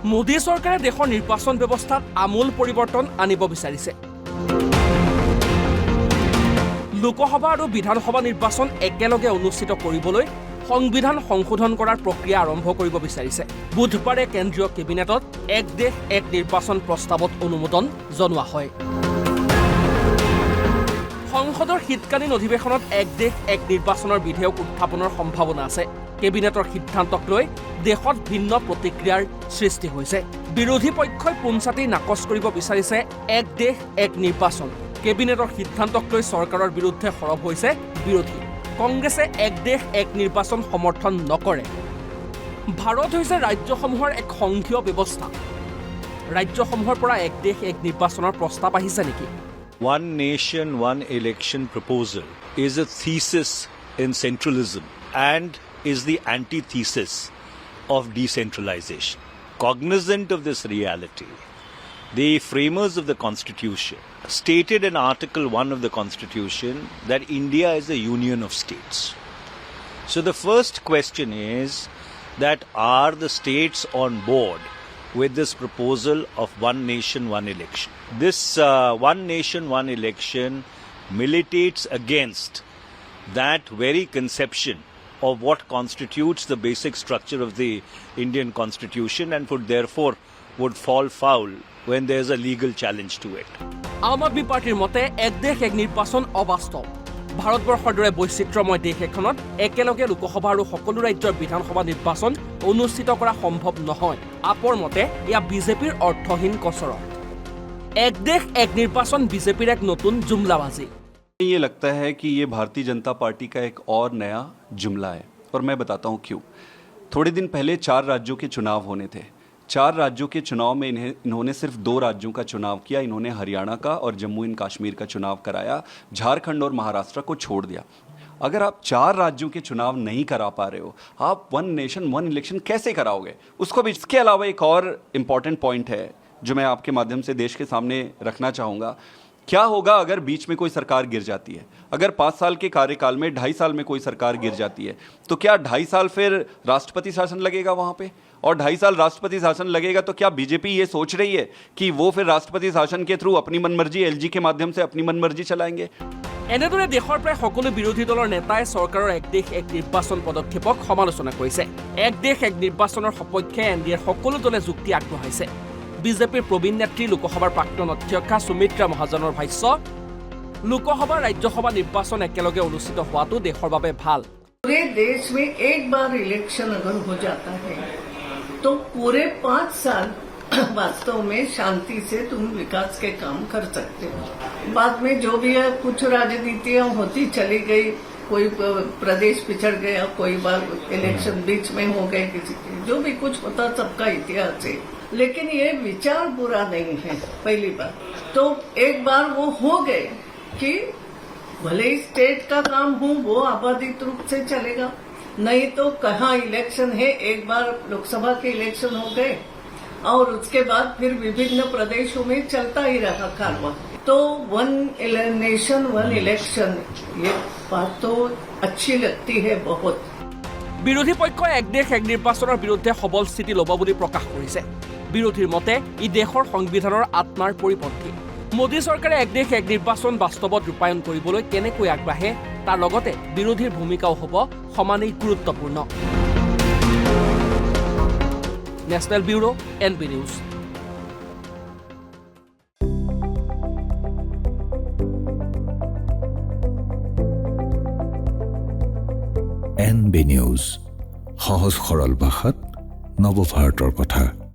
মোদী চৰকাৰে দেশৰ নিৰ্বাচন ব্যৱস্থাত আমূল পৰিৱৰ্তন আনিব বিচাৰিছে। লোকসভা আৰু বিধানসভা নিৰ্বাচন একেলগে অনুষ্ঠিত কৰিবলৈ সংবিধান সংশোধন কৰাৰ প্ৰক্ৰিয়া আৰম্ভ কৰিব বিচাৰিছে। বুধবাৰে কেন্দ্ৰীয় কেবিনেটত এক দেশ এক নিৰ্বাচন প্ৰস্তাৱত অনুমোদন জনোৱা হয়। সংসদৰ শীতকালীন অধিৱেশনত এক দেশ এক নিৰ্বাচনৰ বিধেয়ক উত্থাপনৰ সম্ভাৱনা আছে। কেবিনেটৰ সিদ্ধান্তক লৈ দেশত ভিন্ন প্ৰতিক্ৰিয়াৰ সৃষ্টি হৈছে। বিৰোধী পক্ষই পোনচাতেই নাকচ কৰিব বিচাৰিছে এক দেশ এক নিৰ্বাচন। কেবিনেটৰ সিদ্ধান্তক লৈ চৰকাৰৰ বিৰুদ্ধে সৰব হৈছে বিৰোধী। কংগ্ৰেছে এক দেশ এক নিৰ্বাচন সমৰ্থন নকৰে। ভাৰত হৈছে ৰাজ্যসমূহৰ এক সংঘীয় ব্যৱস্থা। ৰাজ্যসমূহৰ পৰা এক দেশ এক নিৰ্বাচনৰ প্ৰস্তাৱ আহিছে নেকি? One nation, one election proposal is a thesis in centralism and is the antithesis of decentralization. Cognizant of this reality, the framers of the Constitution stated in Article 1 of the Constitution that India is a union of states. So the first question is that are the states on board with this proposal of one nation, one election? This one nation, one election militates against that very conception of what constitutes the basic structure of the Indian Constitution and would fall foul when there is a legal challenge to it. আম আদমি পাৰ্টিৰ মতে এক দেশ এক নিৰ্বাচন অবাস্তৱ। ভাৰতবৰ্ষৰ দৰে বৈচিত্ৰ্যময় দেশ এখনত একেলগে লোকসভা আৰু সকলো ৰাজ্যৰ বিধানসভা নিৰ্বাচন অনুষ্ঠিত কৰা সম্ভৱ নহয়। আপৰ মতে এয়া বিজেপিৰ অৰ্থহীন কচৰত। এক দেশ এক নিৰ্বাচন বিজেপিৰ এক নতুন জুমলাবাজি। ये लगता है कि ये भारतीय जनता पार्टी का एक और नया जुमला है और मैं बताता हूँ क्यों। थोड़े दिन पहले 4 राज्यों के चुनाव होने थे। 4 राज्यों के चुनाव में इन्होंने सिर्फ 2 राज्यों का चुनाव किया। इन्होंने हरियाणा का और जम्मू एंड कश्मीर का चुनाव कराया, झारखंड और महाराष्ट्र को छोड़ दिया। अगर आप 4 राज्यों के चुनाव नहीं करा पा रहे हो, आप वन नेशन वन इलेक्शन कैसे कराओगे? उसको भी। इसके अलावा एक और इम्पॉर्टेंट पॉइंट है जो मैं आपके माध्यम से देश के सामने रखना चाहूँगा। क्या होगा अगर बीच में कोई सरकार गिर जाती है? अगर 5 साल के कार्यकाल में 2.5 साल में कोई सरकार गिर जाती है तो क्या 2.5 साल फिर राष्ट्रपति शासन लगेगा वहाँ पे? और 2.5 साल राष्ट्रपति शासन लगेगा तो क्या बीजेपी ये सोच रही है कि वो फिर राष्ट्रपति शासन के थ्रू अपनी मनमर्जी एलजी के माध्यम से अपनी मनमर्जी चलाएंगे? এনেদৰে দেশৰ প্ৰায় সকলো বিৰোধী দলৰ নেতাই চৰকাৰৰ এক দেশ এক নিৰ্বাচন পদক্ষেপক সমালোচনা কৰিছে। এক দেশ এক নিৰ্বাচনৰ সপক্ষে এনডিএৰ সকলো দলে যুক্তি আগবঢ়াইছে। বিজেপিৰ প্ৰবীণ নেত্ৰী লোকসভাৰ প্ৰাক্তন অধ্যক্ষা সুমিত্ৰা মহাজনৰ ভাষ্য, লোকসভা ৰাজ্যসভা নিৰ্বাচন একেলগে অনুষ্ঠিত হোৱাটো দেশৰ বাবে ভাল। पूरे देश में एक बार इलेक्शन अगर हो जाता है तो पूरे 5 साल वास्तव में शांति से तुम विकास के काम कर सकते हो। बाद में जो भी है कुछ राजनीतियां होती चली गई, कोई प्रदेश पिछड़ गया, कोई बार इलेक्शन बीच में हो गए किसी के, जो भी कुछ होता सबका इतिहास है। लेकिन ये विचार बुरा नहीं है। पहली बात तो एक बार वो हो गए कि भले ही स्टेट का काम हो वो आबादित रूप से चलेगा, नहीं तो कहाँ इलेक्शन है। एक बार लोकसभा के इलेक्शन हो गए और उसके बाद फिर विभिन्न प्रदेशों में चलता ही रहा कारवा। तो वन नेशन वन इलेक्शन ये बात तो अच्छी लगती है बहुत। বিৰোধী পক্ষই এক দেশ এক নিৰ্বাচনৰ বিৰুদ্ধে সবল স্থিতি ল'ব বুলি প্ৰকাশ কৰিছে। বিৰোধীৰ মতে ই দেশৰ সংবিধানৰ আত্মাৰ পৰিপন্থী। মোদী চৰকাৰে এক দেশ এক নিৰ্বাচন বাস্তৱত ৰূপায়ণ কৰিবলৈ কেনেকৈ আগবাঢ়ে তাৰ লগতে বিৰোধীৰ ভূমিকাও হ'ব সমানেই গুৰুত্বপূৰ্ণ। National bureau, NB news. NB news, সহজ সৰল ভাষাত নৱভাৰতৰ কথা।